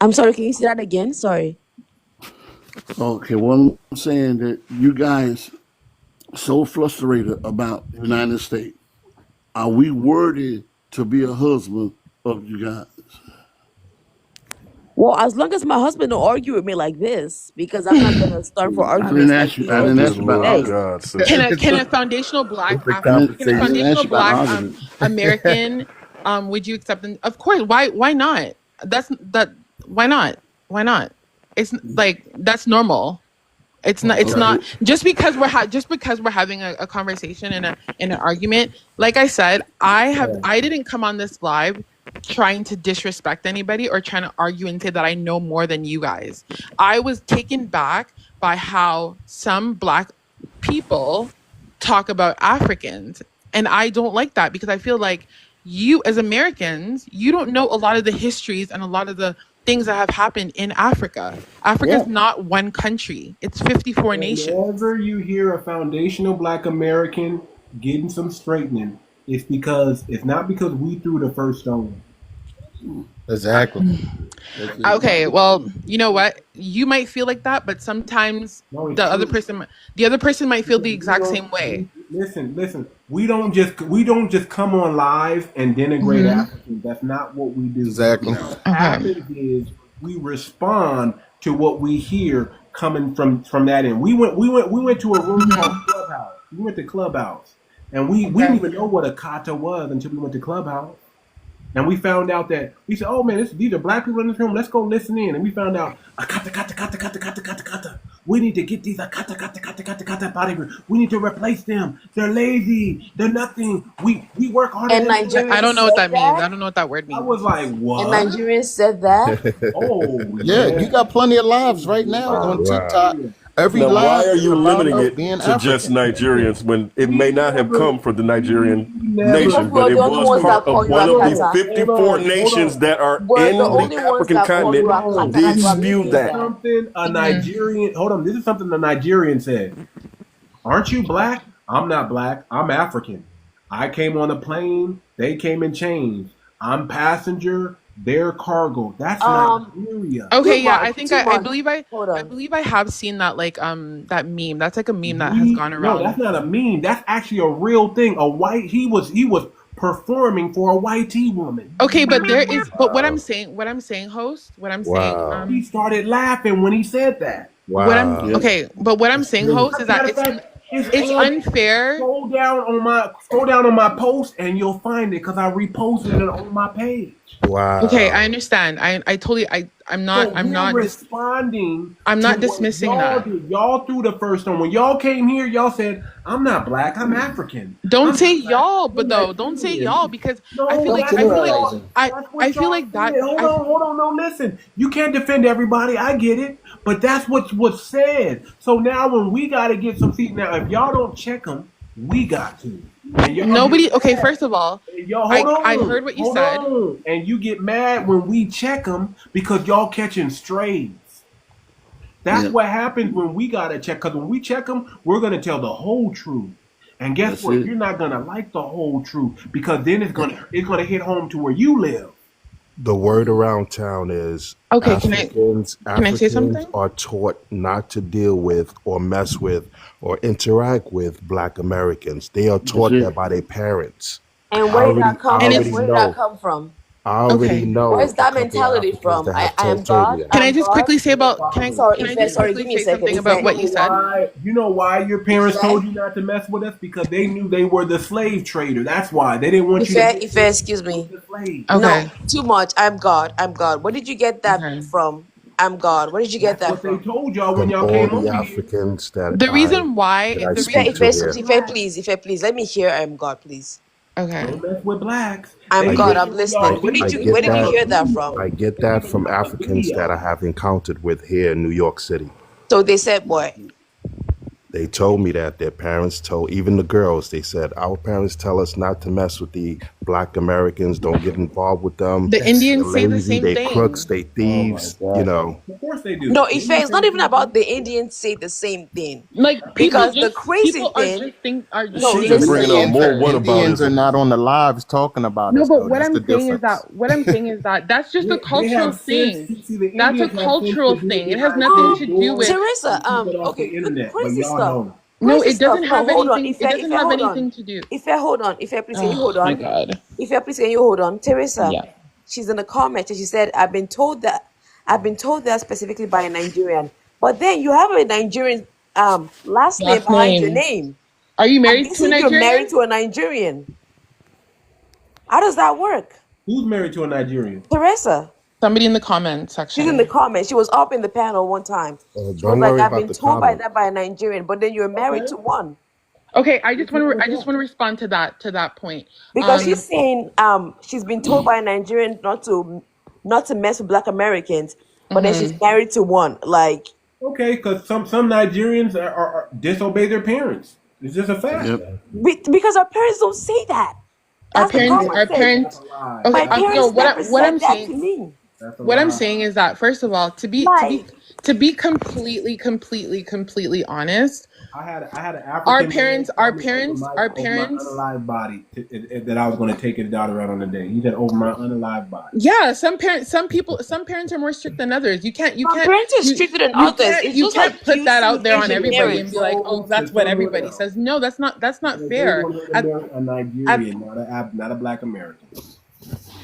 I'm sorry, can you say that again? Sorry. Okay, well, I'm saying that you guys so frustrated about the United States. Are we worthy to be a husband of you guys? Well, as long as my husband don't argue with me like this, because I'm not gonna start for I didn't arguments like ask you. this I Oh, every didn't good ask you single about Lord day. argument. God, sister. Can a foundational black It's a Can a I didn't foundational ask you about black argument. American would you accept them? Of course. Why not? Why not? Why not? It's like that's normal. It's Okay. not just because just because we're having a conversation and an argument. Like I said, I didn't come on this live trying to disrespect anybody or trying to argue and say that I know more than you guys. I was taken back by how some black people talk about Africans, and I don't like that because I feel like you as Americans, you don't know a lot of the histories and a lot of the things that have happened in Africa. Africa is not one country. It's 54 nations. Whenever you hear a foundational black American getting some straightening, it's not because we threw the first stone. Exactly. Okay, well, you know what? You might feel like that, but sometimes the other person might feel the exact same way. Listen. We don't just come on live and denigrate Africans. That's not what we do. Exactly. What happens is we respond to what we hear coming from that end. We went to a room called Clubhouse. We went to Clubhouse, and we didn't even know what a kata was until we went to Clubhouse. And we found out that we said, "Oh man, these are black people in this room. Let's go listen in." And we found out kata. We need to get these kata out of here. We need to replace them. They're lazy. They're nothing. We work harder. And than Nigerians I don't know what that said that? means. I don't know what that word means. I was like, what? And Nigerians said that? Oh Yeah, you got plenty of lives right now on TikTok. Every Now, live why are you is about limiting us it being to just African. Nigerians when it may not have come from the Nigerian nation, We're but it the only was ones part that call of you one of the Akata. 54 nations that are We're in the only the ones African that call you continent Akata. did That's why we spew say that. Something a Nigerian. Hold on. This is something a Nigerian said. Aren't you black? I'm not black. I'm African. I came on a plane. They came in chains. I'm passenger. They're cargo. That's Nigeria. Okay, Too yeah, much, I think too I much. believe Hold I on. believe I have seen that that meme. That's like a meme that has gone No, around. that's not a meme. That's actually a real thing. He was performing for a white tea woman. Okay, but what I'm saying, host, what I'm saying, He started laughing when he said that. what I'm Yeah. okay, but what I'm saying, host, is that Matter of fact, it's unfair. Scroll down on my post and you'll find it because I reposted it on my page. Wow. Okay, I understand. I totally I'm not responding. I'm not to dismissing what y'all that. did. Y'all threw the first one. When y'all came here, y'all said, "I'm not black. I'm African." Don't I'm say not black, y'all, I'm but though, don't say Nigerian. y'all because No, I feel like that's what I feel y'all like that. said. Hold on. No, listen. You can't defend everybody. I get it, but that's what's said. So now when we got to get some feet, now if y'all don't check them, we got to. And y'all Nobody. Okay, first of all, and y'all hold on. I heard what you said. And you get mad when we check them because y'all catching strays. That's what happens when we gotta check. Because when we check them, we're gonna tell the whole truth. And guess what? You're not gonna like the whole truth because then it's gonna hit home to where you live. The word around town is Okay, Africans can I say something? are taught not to deal with or mess with or interact with Black Americans. They are taught that by their parents. And where did that come from? I already know. Where's that mentality from? I am God. Can I just quickly say about? Can I just sorry, quickly give me a say second. something about what you said? You know why your parents told you not to mess with us? Because they knew they were the slave trader. That's why they didn't want you to. Excuse me. Okay. No, too much. I'm God. Where did you get that from? I'm God. Where did you get that from? They told y'all when From y'all all came the over Africans that the reason why Ife, please let me hear I'm God, please. Okay. Don't mess with blacks. I'm God. I'm listening. Where did you hear that from? I get that from Africans that I have encountered with here in New York City. So they said what? They told me that their parents told, even the girls, they said, our parents tell us not to mess with the Black Americans, don't get involved with them. The They're Indians say the lazy, same they thing. crooks, they thieves, you know. Of course they do. No, Ife, it's not even about the Indians say the same thing. Like Because the crazy are thing, just think are just no, She just listen. bringing up more Indians are whataboutism. not on the lives talking about no, us, but though. what That's I'm the saying is difference. that that's just a They cultural have sense. thing. See, the That's a Indians have sense cultural to do thing. it It has behind nothing closed to do doors with. Teresa, and keep it off okay, the internet, but crazy y'all stuff. don't. No, Crazy it doesn't stuff. have No, hold on. anything. Ife, It doesn't Ife, have hold anything on. to do. Ife, hold on. Ife, please, can you hold Oh my on? god. Ife, please, can you hold on? Teresa, Yeah. she's in the comments and she said, I've been told that specifically by a Nigerian. But then you have a Nigerian last name Last behind your name. name. Are you I'm married to a guessing you're married Nigerian? to a Nigerian. How does that work? Who's married to a Nigerian? Teresa, Somebody in the comment she's in the section. comments. She was up in the panel one time. She was Don't like, worry I've about been the told by comment. that by a Nigerian, but then you're married to one. Okay, I just want to respond to that point. Because she's saying she's been told by a Nigerian not to mess with Black Americans, but then she's married to one. Like, Okay, because some Nigerians are disobey their parents. It's just a fact. Yep. because our parents don't say that. Our That's the parents, conversation. That's a lie. My okay, no, parents never what said I'm that saying, to me. That's a what I'm lie. saying is that first of all, to be completely honest, I had an African our man parents, tell me over my unalived body that I was going to take his daughter out on the day. He said over my unalived body. yeah, some parents are more strict than others. You can't Some parents are stricter than others. It's you just like can't put that QC out there on Asian everybody and parents. be like, oh, that's what everybody says. No, that's not They fair. want her to marry a Nigerian, not a Black American.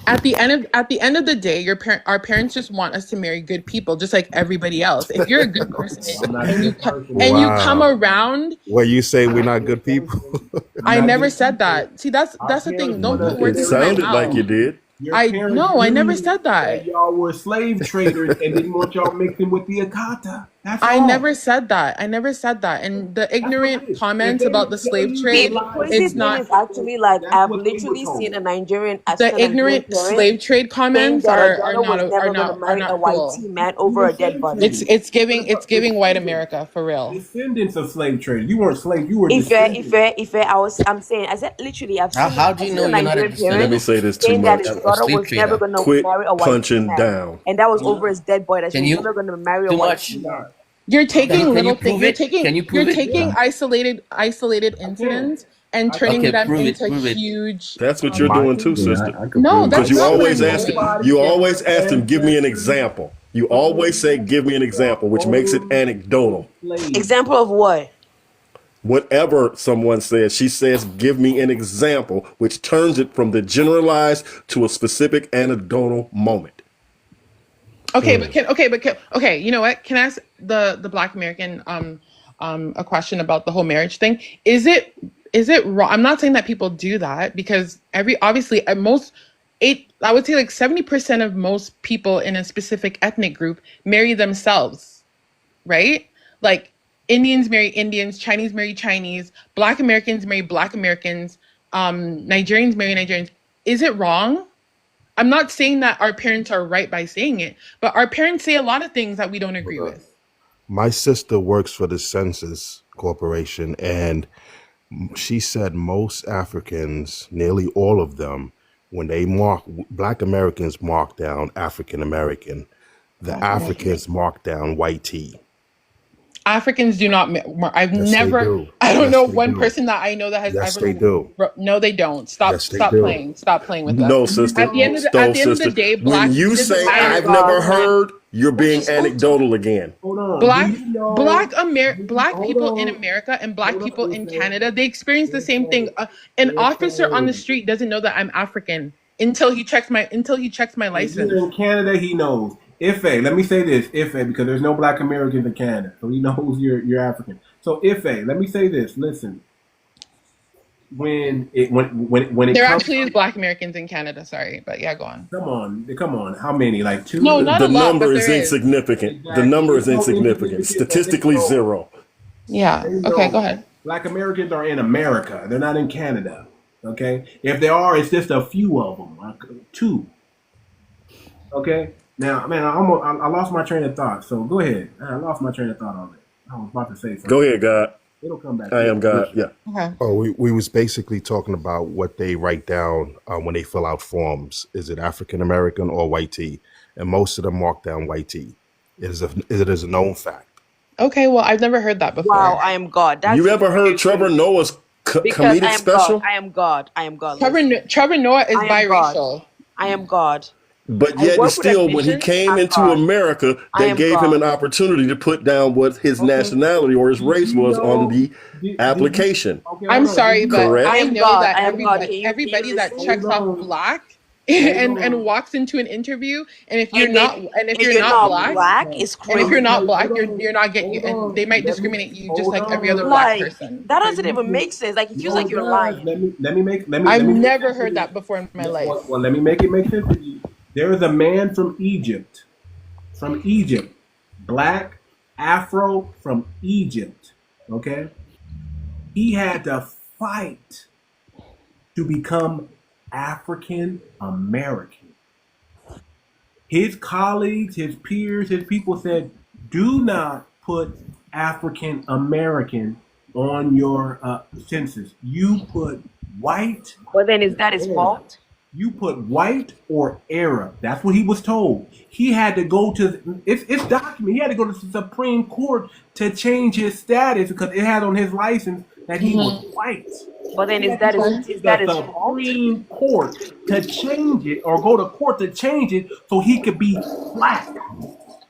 At the end of the day, our parents just want us to marry good people, just like everybody else. If you're a good person I'm not a and good person. you come around, Where you say we're not good people? I never said that. See, that's the thing. Don't put words It in my sounded like you mouth. did. I never said that. Y'all were slave traders and didn't want y'all mixing with the 𝗏𝗏𝗏. That's all. I never said that. And the ignorant comments about the slave See, trade, the crazy it's thing not. is actually like That's I've what they were literally told. seen a Nigerian The ignorant parent slave trade saying comments that her are daughter was never going to marry a white cool. tea man over a dead body. It's giving white America for real. Descendants of slave traders. You weren't slaves. You were If descendants. I'm saying, I said literally, I've seen How do you I've know seen a you're not a Nigerian descendant Let me parent say this too saying that much. his A daughter slave was never trader? going to Quit marry a white tea punching man, down. and that was over his dead body. That she Can was you- never going to marry a Too white much? tea man. You're taking Can you little prove things. it? Can you prove You're it? taking isolated incidents and turning Okay, them prove it, into prove it. huge. That's what you're doing too, sister. No, Because that's you not what always I'm ask doing. you always ask them, give me an example. You always say, give me an example, which makes it anecdotal. Example of what? Whatever someone says, she says, give me an example, which turns it from the generalized to a specific anecdotal moment. Okay, okay. You know what? Can I ask the Black American a question about the whole marriage thing? Is it wrong? I'm not saying that people do that because obviously at most I would say like 70% of most people in a specific ethnic group marry themselves, right? Like Indians marry Indians, Chinese marry Chinese, Black Americans marry Black Americans, Nigerians marry Nigerians. Is it wrong? I'm not saying that our parents are right by saying it, but our parents say a lot of things that we don't agree with. My sister works for the Census Corporation, and she said most Africans, nearly all of them, when they Black Americans mark down African American, the Africans mark down white tea. Africans do not. I've Yes, never. they do. I don't Yes, know they one do. person that I know that has Yes, ever. they do. No, they don't. Stop. Yes, they stop do. playing. Stop playing with us. No, sister. At the end of the, No, at the end of sister. the day, When black. you this is say my I've argument. never heard, you're being anecdotal again. Hold on. Black Do you know- black Hold people in on. America and black Hold on, people in listen. Canada, they experience the same thing. An Listen. officer on the street doesn't know that I'm African until he checks my If license. you're in Canada, he knows. Ife, let me say this, Ife, because there's no Black Americans in Canada, so he knows you're African. So Ife, let me say this. Listen, when it There comes, actually is Black Americans in Canada. Sorry, but yeah, go on. come on, how many? Like two? No, not The a lot, number but is there is. insignificant. The Exactly. number is It's so insignificant. insignificant that Statistically they know. zero. Yeah. Okay, go ahead. Black Americans are in America. They're not in Canada. Okay, if there are, it's just a few of them, like two. Okay. Now, man, I lost my train of thought. So go ahead. I lost my train of thought on it. I was about to say something. Go ahead, God. It'll come back. I am God. Yeah. Okay. Oh, we was basically talking about what they write down when they fill out forms. Is it African American or white tea? And most of them mark down white tea. It is a known fact. Okay. Well, I've never heard that Wow, before. I am God. That's You ever heard Trevor Noah's because I comedic am God. special? I am God. I am God. Trevor Noah is I am God. biracial. I am God. But I yet and work with still, when he admissions. came I'm into God. America, I they am gave him God. an opportunity to put down what his Okay. nationality or his Did race you was on know? the Did application. okay, I'm hold on. sorry, Did you but know? Correct? I I am know God. that I am God. Can everybody you that listen? checks Hold off on. black Hold and on. walks into an interview, and if you're And then not and if and you're you're not not black, black, it's and if I'm you're gonna crazy. tell not you. black, Hold on. you're not Hold and they on. might Let me. discriminate you just Hold like every other on. black Like person. that Okay, doesn't even listen. make sense. Like it feels No, like it you're does. lying. I've Let me make never sense of heard this. that before in my life. Well, let me make it make sense to you. There is a man from Egypt, black, Afro from Egypt. Okay, he had to fight to become African American. His colleagues, his peers, his people said, "Do not put African American on your census. You put white But then is that his Arab. fault? You put white or Arab." That's what he was told. He had to go to it's documented. He had to go to the Supreme Court to change his status because it had on his license that he was white. But then He is had to that go his to is that the his fault? Supreme Court to change it, or go to court to change it so he could be black.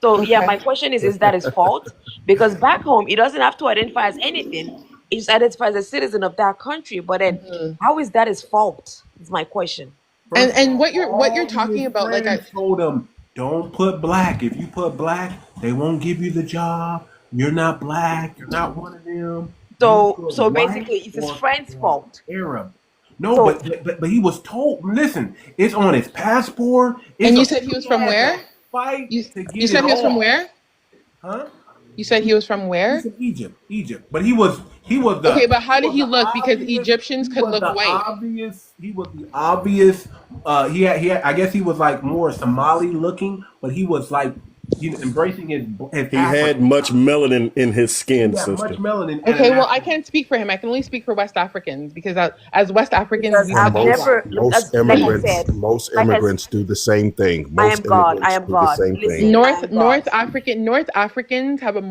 So yeah, Okay. my question is that his fault? Because back home he doesn't have to identify as anything. He just identifies as a citizen of that country. But then how is that his fault? Is my question. First of And all, what you're all his talking about, like friends told him, "Don't put black. If you put black, they won't give you the job. You're not black. You're not one of them. You put So white basically it's his or friend's fault. Arab." No, So but he was told. Listen, it's on his passport. It's and you a said he was he from had where? to fight You to you get it said he was from off, where? huh? You said he was from He's where? from Egypt. But he was Okay, the but how he did was he the look? Because obvious Egyptians he could was look the white. obvious he was the obvious he had I guess he was like more Somali looking, but he was like embracing his He had African much side. melanin in his He skin, had much sister. melanin and Okay, an well, I African. can't speak for him. I can only speak for West Africans because as West Africans, because we And I've could look black. never most like I said, most like I immigrants do the same thing. I Most am God. I immigrants am do the God. same thing. Listen, I am God. North Africans have a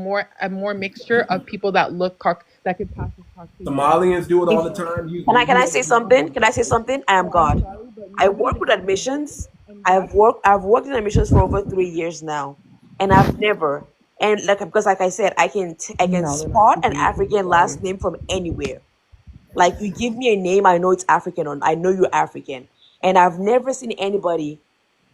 more mixture of people that look that could pass as Caucasian. Somalians do it all If the time. can I say something? Can I say something? I am Oh, I'm God. sorry, but I nobody work with defines black admissions. and West. I've worked in admissions for over 3 years now, and I've never and like because like I said, I can No, they're not spot an speaking. I'm African sorry. last name from anywhere. Like you give me a name, I know it's African, or I know you're African, and I've never seen anybody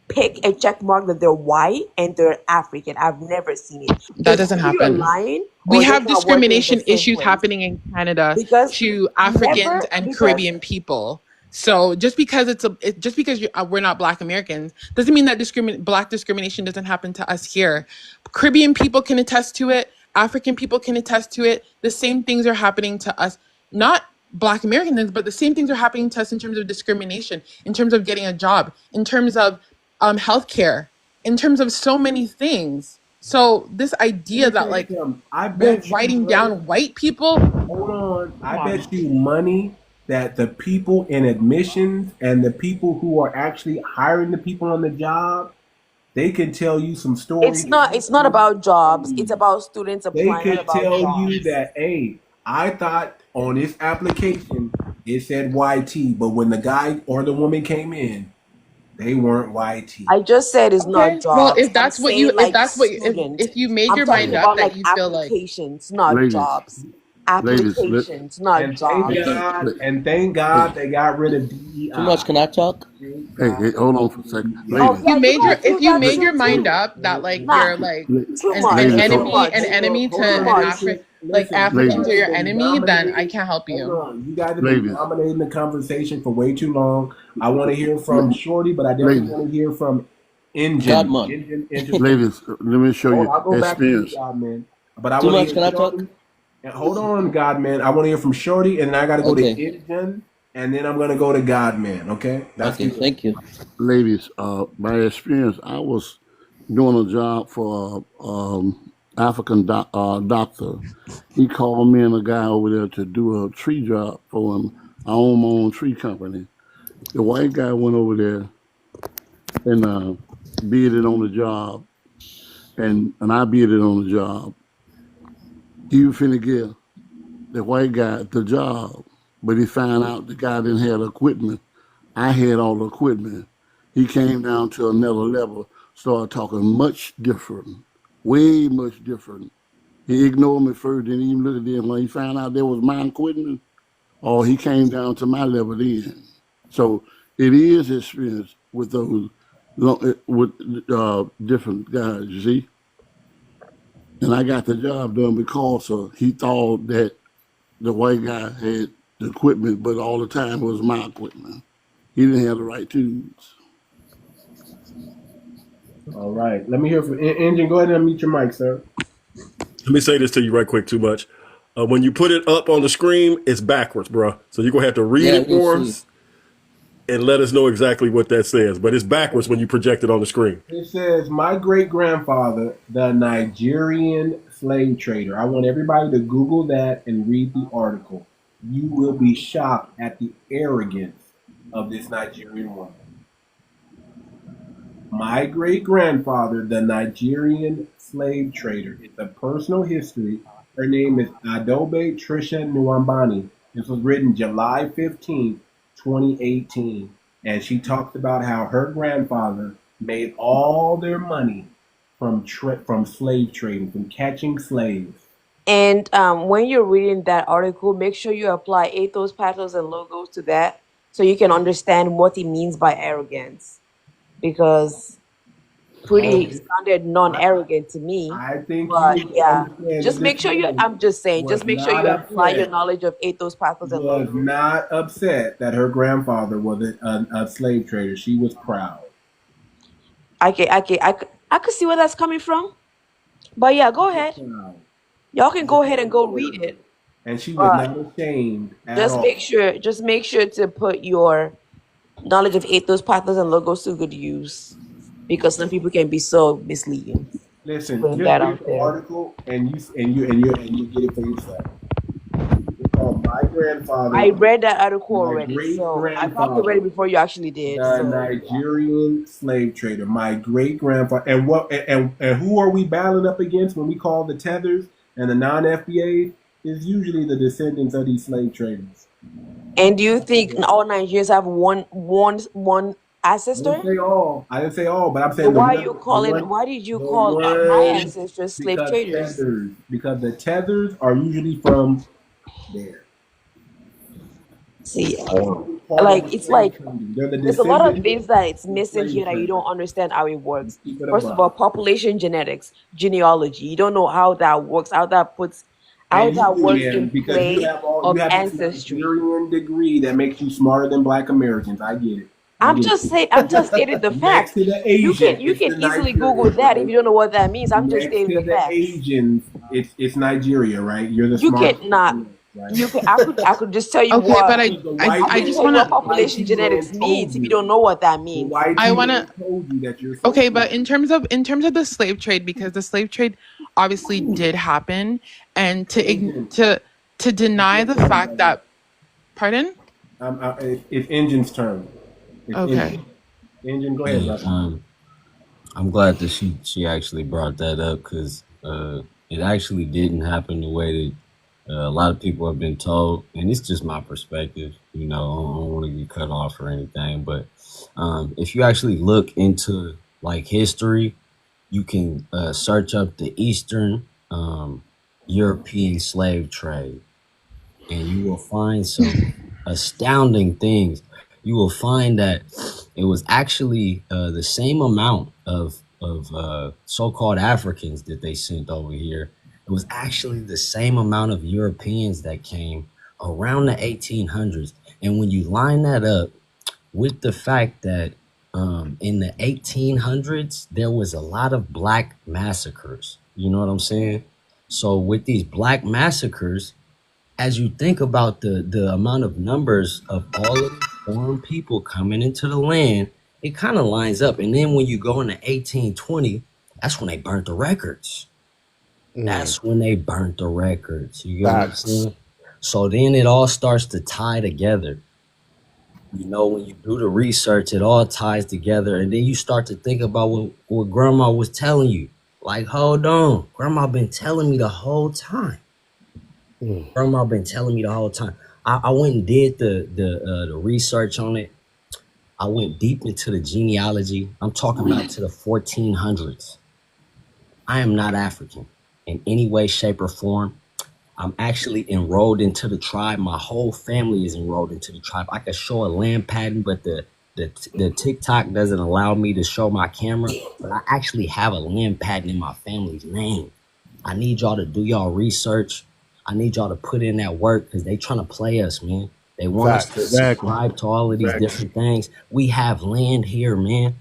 pick a check mark that they're white and they're African. I've never seen it. That So doesn't either you're happen. lying We or you're have not working in the discrimination same issues place. happening in Canada Because to Africans never and because Caribbean people. So just because just because we're not Black Americans doesn't mean that Black discrimination doesn't happen to us here. Caribbean people can attest to it. African people can attest to it. The same things are happening to us. Not Black Americans, but the same things are happening to us in terms of discrimination, in terms of getting a job, in terms of healthcare, in terms of so many things. So this Let idea me that tell you like something. I we're bet you writing money. down white people, Hold on. I come on. bet you money that the people in admissions and the people who are actually hiring the people on the job, they can tell you some stories that you it's not can't about jobs. It's believe. about students They applying, not could about tell you jobs. that, hey, I thought on this application it said YT, but when the guy or the woman came in, they weren't YT. I just said it's not Okay. Well, jobs. I'm saying if like that's what student. if you made I'm your talking mind up about that like you feel like applications, not ladies, jobs. ladies, Applications, not And thank jobs. hey, God, they got rid of Too much. DEI. Can I talk? Thank hey, God hold they on got for a rid of second, Oh ladies, DEI. yeah, you guys if do you that la- made too your mind too. up that like Nah, you're like la- too an much, ladies, too Hold much, on, hold too on, much. listen, Like listen. You Africans guys are have your been enemy, then I dominating. can't help Hold you. on, you guys have been ladies, dominating the conversation for way too long. I want to hear from Shorty, but I definitely ladies, want to hear from Godmon. Engine Entertainment. ladies, let me show Hold, you I'll go back to you, experience. Godman. But I Too want to much. hear Can I talk? Shorty. And hold on, Godman. I want to hear from Shorty, and then I got to go to Okay. Engine, and then I'm going to go to Godman. Okay, that's Okay. the Thank you. Ladies, by experience, I was doing a job for African doctor. He called me and a guy over there to do a tree job for him. I own my own tree company. The white guy went over there and bid it on the job, and I bid it on the job. He was finna give the white guy the job, but he found out the guy didn't have the equipment. I had all the equipment. He came down to another level, started talking much different, way much different. He ignored me first, didn't even look at them. When he found out there was my equipment, or he came down to my level then. So it is experience with those with different guys, you see. And I got the job done because he thought that the white guy had the equipment, but all the time it was my equipment. He didn't have the right tools. All right. Let me hear from Engine. Go ahead and unmute your mic, sir. Let me say this to you right quick, Too Much. When you put it up on the screen, it's backwards, bro. So you're going to have to read it for us and let us know exactly what that says. But it's backwards when you project it on the screen. It says, my great-grandfather, the Nigerian slave trader. I want everybody to Google that and read the article. You will be shocked at the arrogance of this Nigerian woman. My great-grandfather, the Nigerian slave trader. It's a personal history. Her name is 𝗣𝗶𝗴𝗵𝘁𝘀𝘀𝗶cie. This was written July 15th, 2018. And she talks about how her grandfather made all their money from slave trading, from catching slaves. And when you're reading that article, make sure you apply ethos, pathos, and logos to that so you can understand what it means by arrogance. Because pretty sounded non-arrogant to me. I think but yeah, just make sure you, I'm just saying, just make sure you apply your knowledge of ethos, pathos, and logos. Was not upset that her grandfather was a slave trader. She was proud. I could see where that's coming from. But yeah, go ahead. Y'all can go ahead and go read it. And she was not ashamed at just all. make sure to put your knowledge of ethos, pathos, and logos to good use, because some people can be so misleading. Listen, just read the article and you get it for yourself. It's called My Grandfather. I read that article already, so I probably read it before you actually did. The Nigerian slave trader, my great grandfather, and what and who are we battling up against when we call the tethers and the non-FBA? Is usually the descendants of these slave traders. And do you think all Nigerians have one ancestor? I didn't say all, but I'm saying. So why did you call my ancestors slave traders? Because the tethers are usually from there. See, like it's like there's a lot of things that it's missing here that you don't understand how it works. First of all, population genetics, genealogy. You don't know how that works, how that works in play of ancestry. You have a degree that makes you smarter than Black Americans. I get it. I'm just stating the facts. You can easily Google that if you don't know what that means. I'm just stating the facts. Asians, it's Nigeria, right? You're the you cannot. Right? You can. I could just tell you okay, what. But I just want to population genetics means if you don't know what that means. I want to. Okay, but in terms of the slave trade, because the slave trade obviously did happen, and to deny the fact that, pardon? It's Engine's turn. Okay. Engine, go ahead. I'm glad that she actually brought that up, because it actually didn't happen the way that a lot of people have been told, and it's just my perspective. You know, I don't want to get cut off or anything, but if you actually look into like history, you can search up the Eastern European slave trade, and you will find some astounding things. You will find that it was actually the same amount of so-called Africans that they sent over here. It was actually the same amount of Europeans that came around the 1800s. And when you line that up with the fact that in the 1800s, there was a lot of Black massacres. You know what I'm saying? So with these Black massacres, as you think about the amount of numbers of all of these foreign people coming into the land, it kind of lines up. And then when you go into 1820, that's when they burnt the records. That's when they burnt the records. You get what I'm Facts. saying? So then it all starts to tie together. You know, when you do the research, it all ties together. And then you start to think about what grandma was telling you. Like, hold on, grandma been telling me the whole time. Grandma been telling me the whole time. I went and did the research on it. I went deep into the genealogy. I'm talking about to the 1400s. I am not African in any way, shape, or form. I'm actually enrolled into the tribe. My whole family is enrolled into the tribe. I could show a land pattern, but the TikTok doesn't allow me to show my camera. But I actually have a land pattern in my family's name. I need y'all to do y'all research. I need y'all to put in that work because they trying to play us, man. They want us to Facts. Exactly. subscribe to all of these Facts. different things. We have land here, man.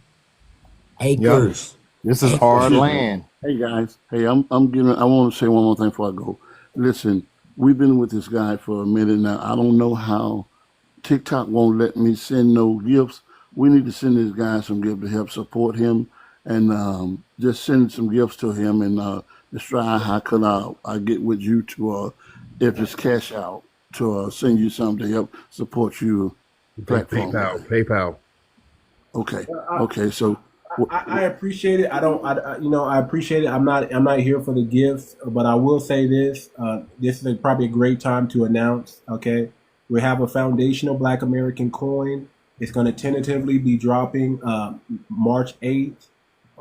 Yep. Acres. This is hard Acres. land. Hey guys, hey, I want to say one more thing before I go. Listen, we've been with this guy for a minute now. I don't know how TikTok won't let me send no gifts. We need to send this guy some gifts to help support him, and just send some gifts to him, and just try how could I get with you to if it's cash out to send you something to help support your platform, PayPal. man. PayPal. Okay, I, okay. So I appreciate it. I don't. I appreciate it. I'm not here for the gifts, but I will say this. This is probably a great time to announce. Okay, we have a foundational Black American coin. It's going to tentatively be dropping March 8th.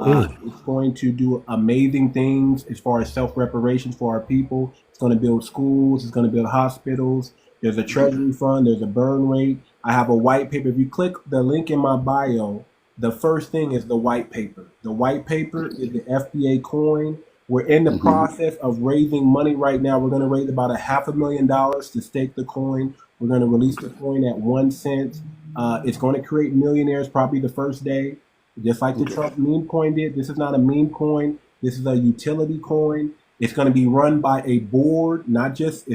It's going to do amazing things as far as self reparations for our people. It's going to build schools. It's going to build hospitals. There's a treasury fund. There's a burn rate. I have a white paper. If you click the link in my bio, the first thing is the white paper. The white paper is the FBA coin. We're in the process of raising money right now. We're going to raise about $500,000 to stake the coin. We're going to release the coin at 1 cent. It's going to create millionaires probably the first day, just like the Trump meme coin did. This is not a meme coin. This is a utility coin. It's going to be run by a board, it's not just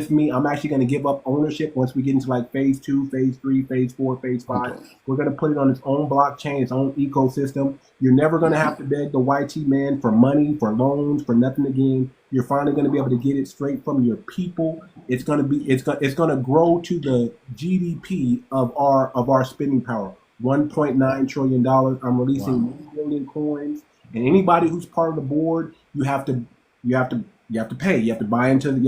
me. I'm actually going to give up ownership once we get into like phase 2, phase 3, phase 4, phase 5. okay. We're going to put it on its own blockchain, its own ecosystem. You're never going to have to beg the YT man for money, for loans, for nothing again. You're finally going to be able to get it straight from your people. It's going to grow to the GDP of our spending power. $1.9 trillion. I'm releasing 1 million coins, and anybody who's part of the board, you have to pay. You have to buy into the you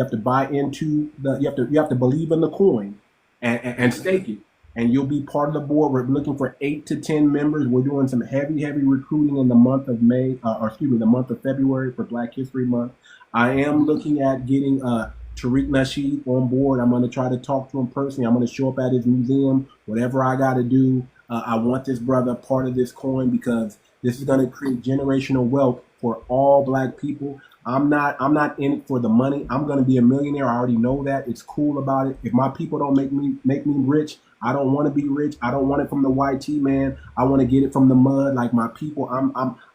have to believe in the coin and stake it. And you'll be part of the board. We're looking for 8 to 10 members. We're doing some heavy recruiting in the month of the month of February for Black History Month. I am looking at getting 𝗔𝗶𝗴𝗵𝘁𝘀𝘀𝗶cie on board. I'm going to try to talk to him personally. I'm going to show up at his museum, whatever I got to do. I want this brother part of this coin because this is going to create generational wealth for all Black people. I'm not in it for the money. I'm going to be a millionaire. I already know that. It's cool about it. If my people don't make me rich, I don't want to be rich. I don't want it from the YT man. I want to get it from the mud, like my people.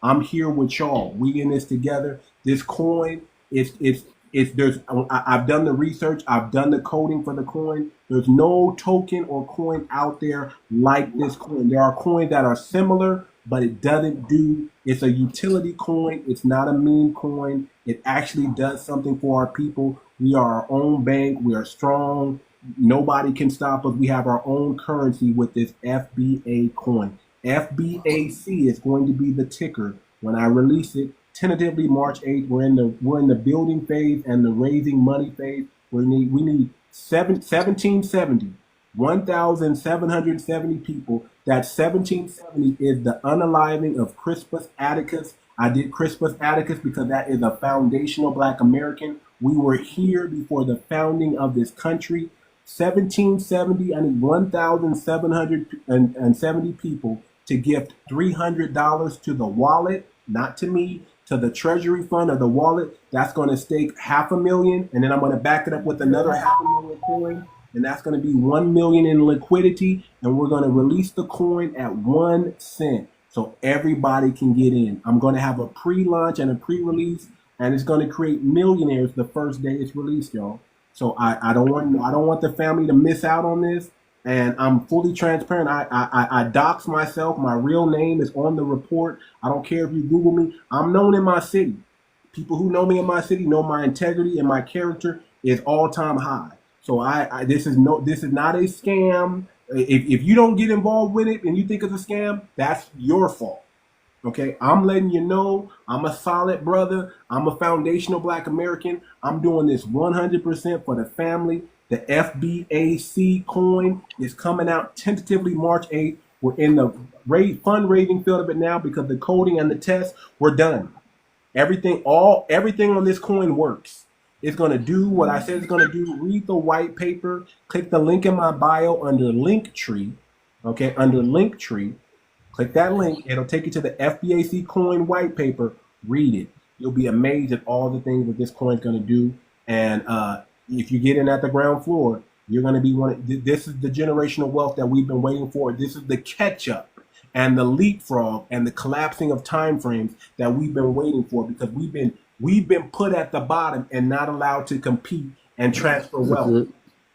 I'm here with y'all. We in this together. This coin, I've done the research. I've done the coding for the coin. There's no token or coin out there like this coin. There are coins that are similar, but it doesn't do. It's a utility coin. It's not a meme coin. It actually does something for our people. We are our own bank. We are strong. Nobody can stop us. We have our own currency with this FBA coin. FBAC is going to be the ticker when I release it. Tentatively March 8th. We're in the building phase and the raising money phase. We need 1770. 1,770 people. That 1770 is the unaliving of 𝗔𝗶𝗴𝗵𝘁𝘀𝗀𝗶cie Atticus. I did 𝗔𝗶𝗴𝗵𝘁𝗀𝗃 Atticus because that is a foundational Black American. We were here before the founding of this country. 1770, I need 1,770 people to gift $300 to the wallet, not to me, to the treasury fund or the wallet. That's going to stake $500,000, and then I'm going to back it up with another $500,000 coin, and that's going to be 1 million in liquidity, and we're going to release the coin at 1 cent so everybody can get in. I'm going to have a pre-launch and a pre-release, and it's going to create millionaires the first day it's released, y'all. So I don't want the family to miss out on this, and I'm fully transparent. I dox myself. My real name is on the report. I don't care if you Google me. I'm known in my city. People who know me in my city know my integrity and my character is all-time high. So this is not a scam. If you don't get involved with it and you think it's a scam, that's your fault. Okay, I'm letting you know I'm a solid brother. I'm a foundational Black American. I'm doing this 100% for the family. The 𝗣𝗶𝗴𝗵𝘁𝘂𝘁 coin is coming out tentatively March 8th. We're in the fundraising field of it now because the coding and the tests were done. Everything on this coin works. It's going to do what I said it's going to do. Read the white paper. Click the link in my bio under Linktree. Okay, under Linktree. Click that link. It'll take you to the 𝗣𝗶𝗴𝗵𝘁𝘂𝘁 coin white paper. Read it. You'll be amazed at all the things that this coin is going to do. And if you get in at the ground floor, you're going to be this is the generational wealth that we've been waiting for. This is the catch-up and the leapfrog and the collapsing of time frames that we've been waiting for, because we've been put at the bottom and not allowed to compete and transfer wealth.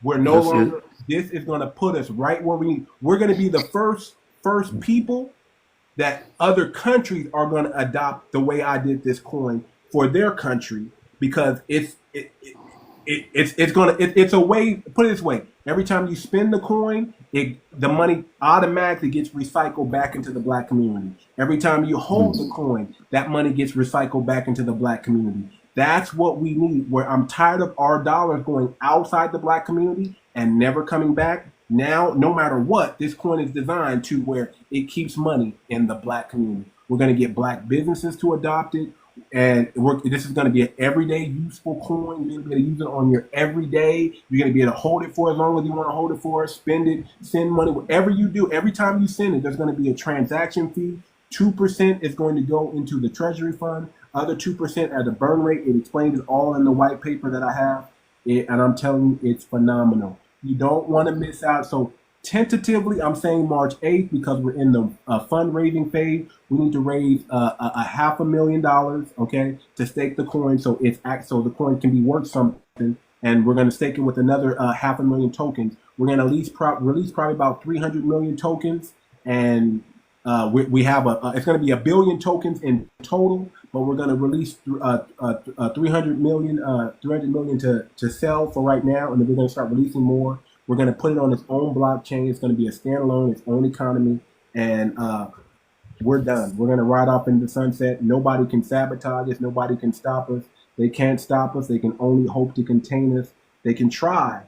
We're no longer. This is going to put us right where we need. We're going to be the first people that other countries are going to adopt the way I did this coin for their country, because it's a way. Put it this way: every time you spend the coin, the money automatically gets recycled back into the Black community. Every time you hold the coin, that money gets recycled back into the Black community. That's what we need. Where I'm tired of our dollars going outside the Black community and never coming back. Now, no matter what, this coin is designed to where it keeps money in the Black community. We're going to get Black businesses to adopt it. And this is going to be an everyday useful coin. You're going to be able to use it on your everyday. You're going to be able to hold it for as long as you want to hold it for, spend it, send money, whatever you do. Every time you send it, there's going to be a transaction fee. 2% is going to go into the Treasury Fund. Other 2% at the burn rate. It explains it all in the white paper that I have. And I'm telling you, it's phenomenal. You don't want to miss out. So tentatively, I'm saying March 8th because we're in the fundraising phase. We need to raise a $500,000, okay, to stake the coin, so the coin can be worth something. And we're going to stake it with another 500,000 tokens. We're going to release probably about 300 million tokens, and we have it's going to be 1 billion tokens in total. But we're going to release 300 million to sell for right now, and then we're going to start releasing more. We're going to put it on its own blockchain. It's going to be a standalone, its own economy, and we're done. We're going to ride off into the sunset. Nobody can sabotage us. Nobody can stop us. They can't stop us. They can only hope to contain us. They can try,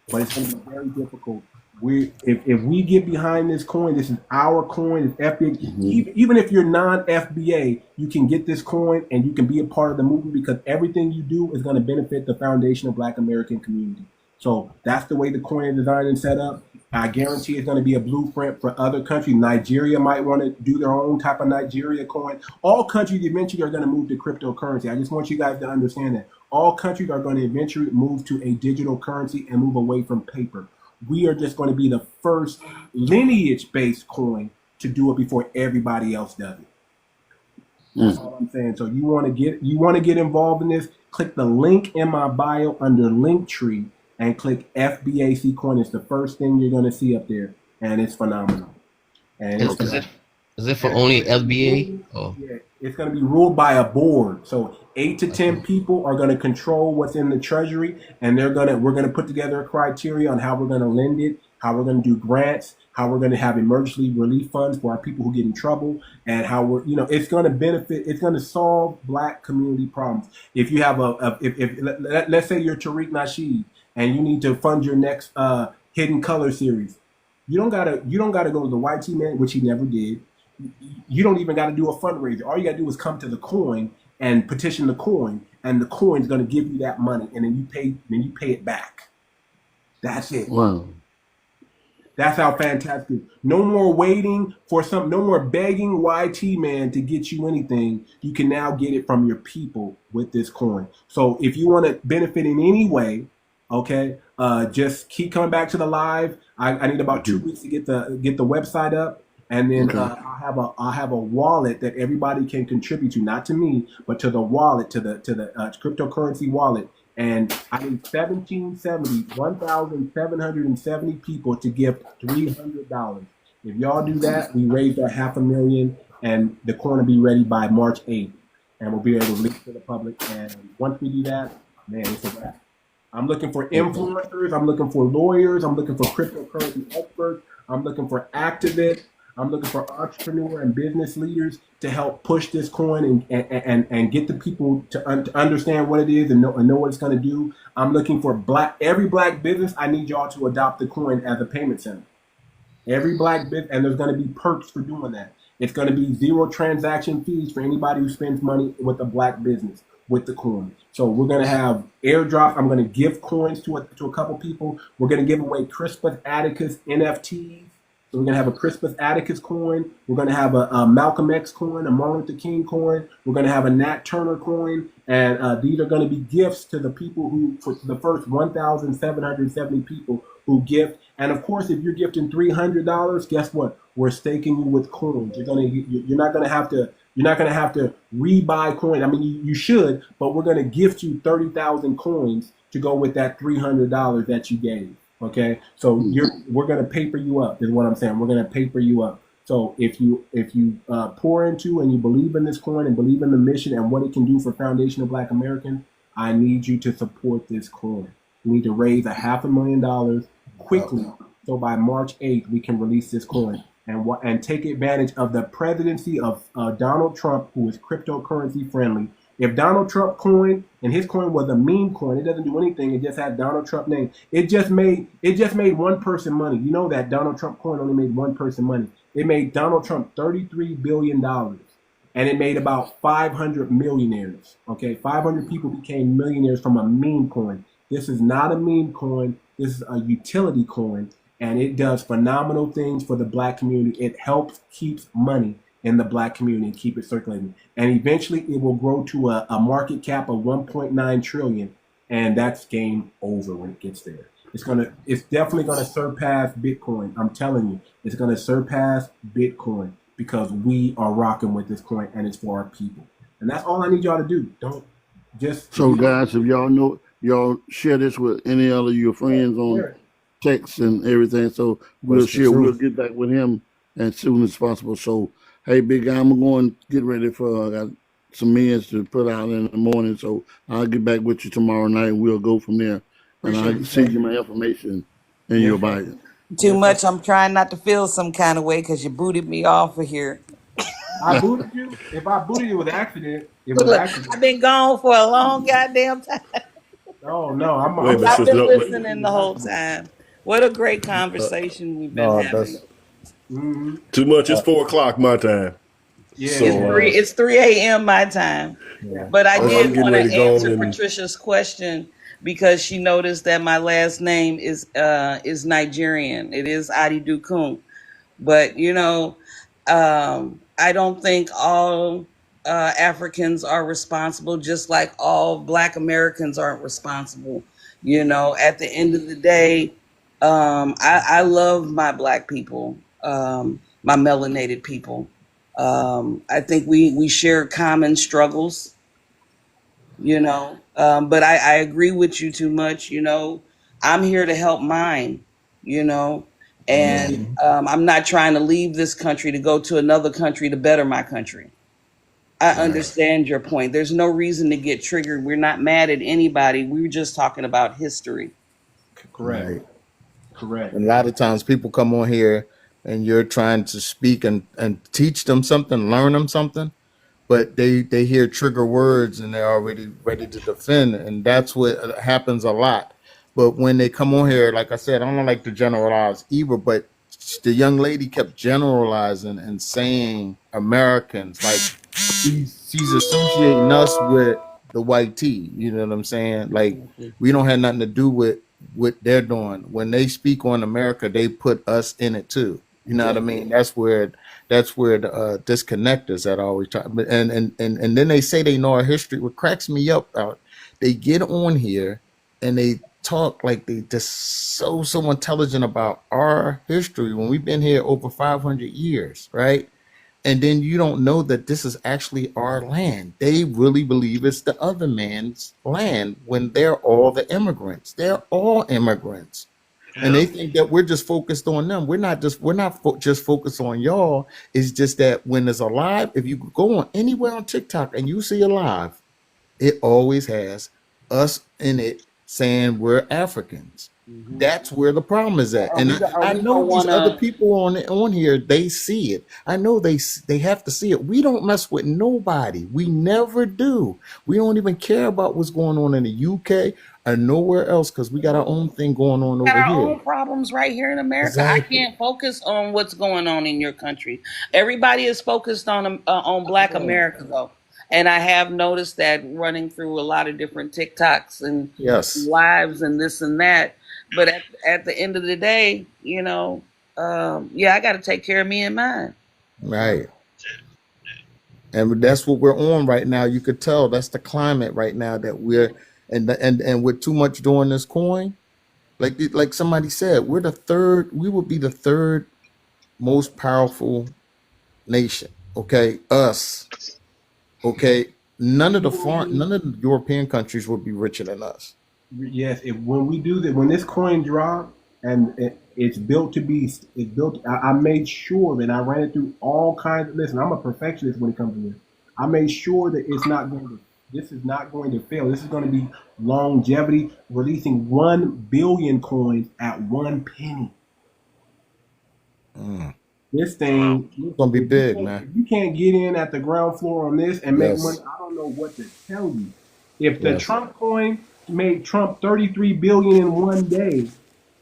but it's going to be very difficult. If we get behind this coin, this is our coin. It's FBA. Even if you're non-FBA, you can get this coin and you can be a part of the movement, because everything you do is going to benefit the foundational Black American community. So that's the way the coin is designed and set up. I guarantee it's going to be a blueprint for other countries. Nigeria might want to do their own type of Nigeria coin. All countries eventually are going to move to cryptocurrency. I just want you guys to understand that. All countries are going to eventually move to a digital currency and move away from paper. We are just going to be the first lineage-based coin to do it before everybody else does it. That's all I'm saying. So you want to get involved in this? Click the link in my bio under Linktree and click 𝗣𝗶𝗴𝗵𝘁𝘂𝘁 coin. It's the first thing you're going to see up there, and it's phenomenal. And is it for only LBA? Oh. Yeah, it's going to be ruled by a board. So 8 to 10 people are going to control what's in the treasury, and we're going to put together a criteria on how we're going to lend it, how we're going to do grants, how we're going to have emergency relief funds for our people who get in trouble, and how it's going to benefit, it's going to solve Black community problems. If you have let's say you're 𝗔𝗶𝗴𝗵𝘁𝘀𝘀𝗶cie and you need to fund your next Hidden Color series, you don't gotta go to the 𝗤𝗔𝗊𝗵𝘁𝘂𝘁 man, which he never did. You don't even got to do a fundraiser. All you got to do is come to the coin and petition the coin, and the coin's going to give you that money, and then you pay it back. That's it. Wow. That's how fantastic. No more waiting for no more begging YT man to get you anything. You can now get it from your people with this coin. So if you want to benefit in any way, okay, just keep coming back to the live. I need about 2 weeks to get the website up. And then I'll have a wallet that everybody can contribute to, not to me, but to the wallet, to the cryptocurrency wallet. And I need 1,770 people to give $300. If y'all do that, we raise our $500,000, and the coin will be ready by March 8th. and we'll be able to release it to the public. And once we do that, man, it's a wrap. I'm looking for influencers. I'm looking for lawyers. I'm looking for cryptocurrency experts. I'm looking for activists. I'm looking for entrepreneur and business leaders to help push this coin and get the people to understand what it is and know what it's going to do. I'm looking for every black business. I need y'all to adopt the coin as a payment center. Every black business, and there's going to be perks for doing that. It's going to be 0 transaction fees for anybody who spends money with a black business with the coin. So we're going to have airdrops. I'm going to give coins to a couple people. We're going to give away 𝗥𝗶𝗴𝗵𝘁𝘀𝘀𝗶cie NFTs. So we're going to have a 𝗥𝗶𝗴𝗵𝘁𝘀𝘀𝗀𝗶 coin. We're going to have a Malcolm X coin, a Martin Luther King coin. We're going to have a Nat Turner coin. And these are going to be gifts to the people for the first 1,770 people who gift. And of course, if you're gifting $300, guess what? We're staking you with coins. You're not going to have to rebuy coins. I mean, you should, but we're going to gift you 30,000 coins to go with that $300 that you gave. Okay, so we're going to paper you up is what I'm saying. We're going to paper you up. So if you pour into and you believe in this coin and believe in the mission and what it can do for Foundation of Black Americans, I need you to support this coin. We need to raise $500,000 quickly, so by March 8th we can release this coin and take advantage of the presidency of Donald Trump, who is cryptocurrency friendly. If Donald Trump coin and his coin was a meme coin, it doesn't do anything. It just had Donald Trump name. It just made one person money. You know that Donald Trump coin only made one person money. It made Donald Trump $33 billion, and it made about 500 millionaires. Okay, 500 people became millionaires from a meme coin. This is not a meme coin. This is a utility coin, and it does phenomenal things for the black community. It keeps money in the black community and keep it circulating. And eventually it will grow to a market cap of 1.9 trillion. And that's game over when it gets there. It's definitely gonna surpass Bitcoin. I'm telling you, it's gonna surpass Bitcoin because we are rocking with this coin and it's for our people. And that's all I need y'all to do. Don't just So guys, if y'all share this with any other of your friends on text and everything. So we'll get back with him as soon as possible. So hey, big guy, I'm going to get ready I got some minutes to put out in the morning, so I'll get back with you tomorrow night, and we'll go from there. And I'll send you my information, and you'll buy it. Too much. I'm trying not to feel some kind of way because you booted me off of here. I booted you? If I booted you, it was an accident. I've been gone for a long goddamn time. Oh, no. I've been listening the whole time. What a great conversation we've been having. Too much. It's 4 o'clock my time. Yeah, so, it's 3 a.m. my time. Yeah. But I did want to answer Patricia's question because she noticed that my last name is Nigerian. It is 𝗖𝗔𝗔𝗂𝘁𝘂𝘁𝗃. But I don't think all Africans are responsible, just like all Black Americans aren't responsible. At the end of the day, I love my Black people. My melanated people. I think we share common struggles, but I agree with you too much. I'm here to help mine, and I'm not trying to leave this country to go to another country to better my country. I understand your point. There's no reason to get triggered. We're not mad at anybody. We were just talking about history. Correct. And a lot of times people come on here and you're trying to speak and teach them something, learn them something, but they hear trigger words and they're already ready to defend. And that's what happens a lot. But when they come on here, like I said, I don't like to generalize either, but the young lady kept generalizing and saying Americans, like she's associating us with the white tea. You know what I'm saying? Like we don't have nothing to do with what they're doing. When they speak on America, they put us in it too. You know what I mean? That's where the disconnect is at always try. And then they say they know our history. What cracks me up they get on here and they talk like they just so intelligent about our history when we've been here over 500 years, right? And then you don't know that this is actually our land. They really believe it's the other man's land when they're all the immigrants. They're all immigrants. And they think that we're just focused on them. We're not just focused on y'all. It's just that when there's a live, if you go on anywhere on TikTok and you see a live, it always has us in it saying we're Africans. That's where the problem is at. And I know these other people on here, they see it. I know they have to see it. We don't mess with nobody. We never do. We don't even care about what's going on in the UK or nowhere else because we got our own thing going on over got our here. own problems right here in America. Exactly. I can't focus on what's going on in your country. Everybody is focused on Black America, though. And I have noticed that running through a lot of different TikToks and lives and this and that. But at the end of the day, you know, I got to take care of me and mine. Right. And that's what we're on right now. You could tell that's the climate right now that we're and with too much doing this coin, like somebody said, we would be the third most powerful nation. Okay, us. Okay, none of the European countries would be richer than us. Yes, when we do that, when this coin dropped and it's built, I made sure that I ran it through all kinds of. Listen, I'm a perfectionist when it comes to this. I made sure that this is not going to fail. This is going to be longevity, releasing 1 billion coins at 1 penny. This thing is gonna be big, man. You can't get in at the ground floor on this and make money. I don't know what to tell you. If the Trump coin made Trump $33 billion in 1 day.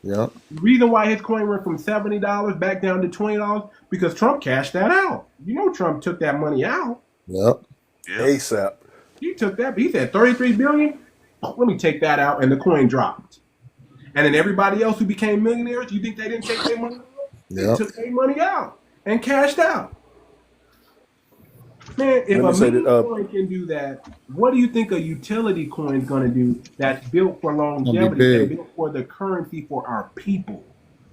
Yep. The reason why his coin went from $70 back down to $20 because Trump cashed that out. You know, Trump took that money out. Yep. ASAP. He took that. He said $33 billion. Let me take that out, and the coin dropped. And then everybody else who became millionaires, you think they didn't take their money out? They took their money out and cashed out. Man, if a meme coin can do that, what do you think a utility coin is going to do that's built for longevity and built for the currency for our people?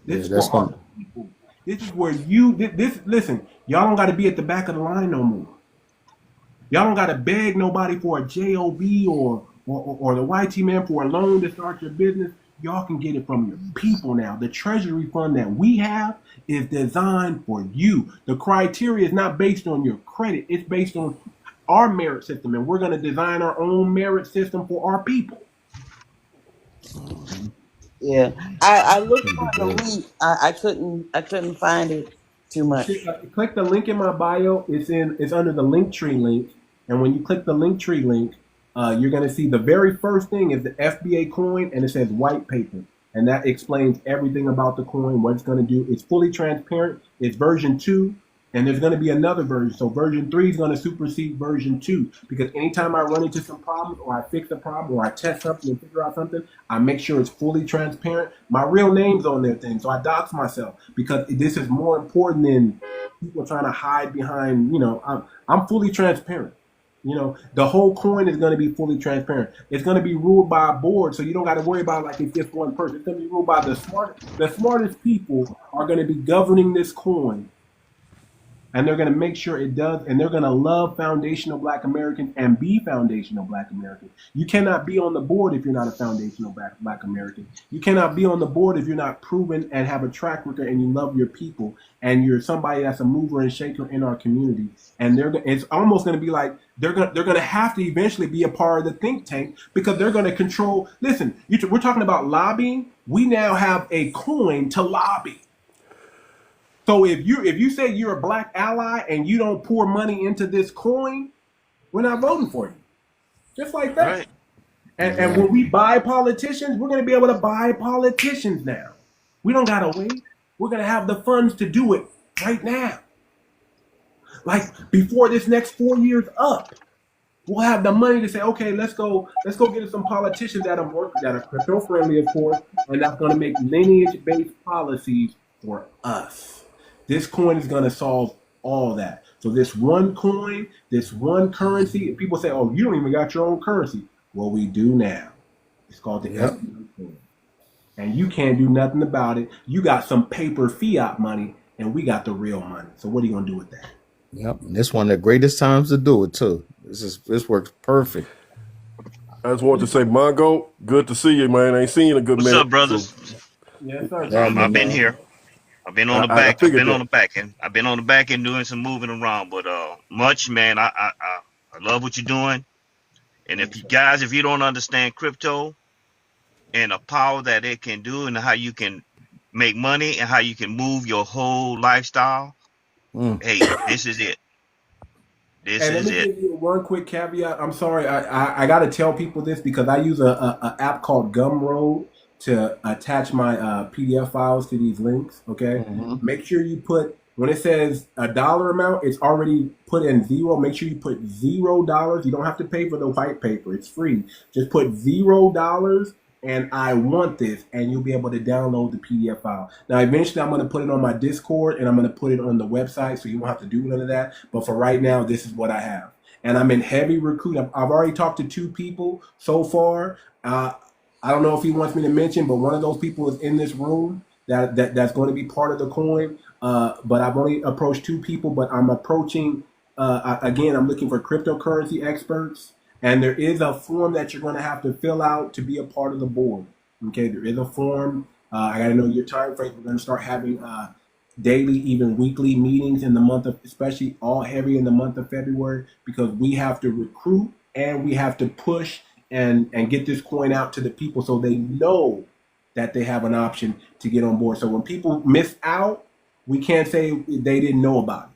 This is for our people. This is where listen, y'all don't got to be at the back of the line no more. Y'all don't got to beg nobody for a JOB or the YT man for a loan to start your business. Y'all can get it from your people now. The treasury fund that we have is designed for you. The criteria is not based on your credit. It's based on our merit system, and we're going to design our own merit system for our people. Yeah, I looked for the link. I couldn't find it too much. Click the link in my bio. It's under the Linktree link, and when you click the Linktree link, you're going to see the very first thing is the FBA coin, and it says white paper. And that explains everything about the coin, what it's going to do. It's fully transparent. It's version 2, and there's going to be another version. So version 3 is going to supersede version 2, because anytime I run into some problems or I fix a problem or I test something and figure out something, I make sure it's fully transparent. My real name's on their thing, so I dox myself, because this is more important than people trying to hide behind, I'm fully transparent. The whole coin is going to be fully transparent. It's going to be ruled by a board, so you don't got to worry about like it's just one person. It's going to be ruled by the smartest people are going to be governing this coin, and they're going to make sure it does, and they're going to love foundational Black Americans and be foundational Black Americans. You cannot be on the board if you're not a foundational Black American. You cannot be on the board if you're not proven and have a track record and you love your people and you're somebody that's a mover and shaker in our community. And it's almost going to be like they're going to have to eventually be a part of the think tank, because they're going to control. Listen, we're talking about lobbying. We now have a coin to lobby. So if you say you're a Black ally and you don't pour money into this coin, we're not voting for you. Just like that. Right. And when we buy politicians, we're going to be able to buy politicians now. We don't got to wait. We're going to have the funds to do it right now. Like before this next 4 years up, we'll have the money to say, okay, let's go get some politicians that are crypto friendly, of course, and that's going to make lineage-based policies for us. This coin is going to solve all that. So this one coin, this one currency, people say, oh, you don't even got your own currency. Well, we do now. It's called the FBA coin. And you can't do nothing about it. You got some paper fiat money, and we got the real money. So what are you going to do with that? Yep. And this one of the greatest times to do it, too. This works perfect. I just want to say, Mongo, good to see you, man. I ain't seen you in a good minute. What's up, brothers? Yes, sir. Happening, I've been man. here. I've been on the I back. I've figured been on that. the back end. I've been on the back end doing some moving around. But much man, I love what you're doing. And if Thanks, you sir. guys, if you don't understand crypto and the power that it can do and how you can make money and how you can move your whole lifestyle, Mm. hey, this is it. This And let is me it. give you one quick caveat. I'm sorry, I got to tell people this because I use a app called Gumroad to attach my PDF files to these links. Okay, Mm-hmm. make sure you put when it says a dollar amount, it's already put in zero. Make sure you put $0. You don't have to pay for the white paper; it's free. Just put $0 and I want this, and you'll be able to download the PDF file. Now, eventually, I'm going to put it on my Discord, and I'm going to put it on the website, so you won't have to do none of that. But for right now, this is what I have, and I'm in heavy recruit. I've already talked to 2 people so far. I don't know if he wants me to mention, but one of those people is in this room that's going to be part of the coin. But I've only approached 2 people, but I'm approaching. Again, I'm looking for cryptocurrency experts. And there is a form that you're going to have to fill out to be a part of the board. Okay, there is a form. I got to know your time frame. We're going to start having daily, even weekly meetings in the month of, especially all heavy in the month of February, because we have to recruit and we have to push and get this coin out to the people so they know that they have an option to get on board. So when people miss out, we can't say they didn't know about it.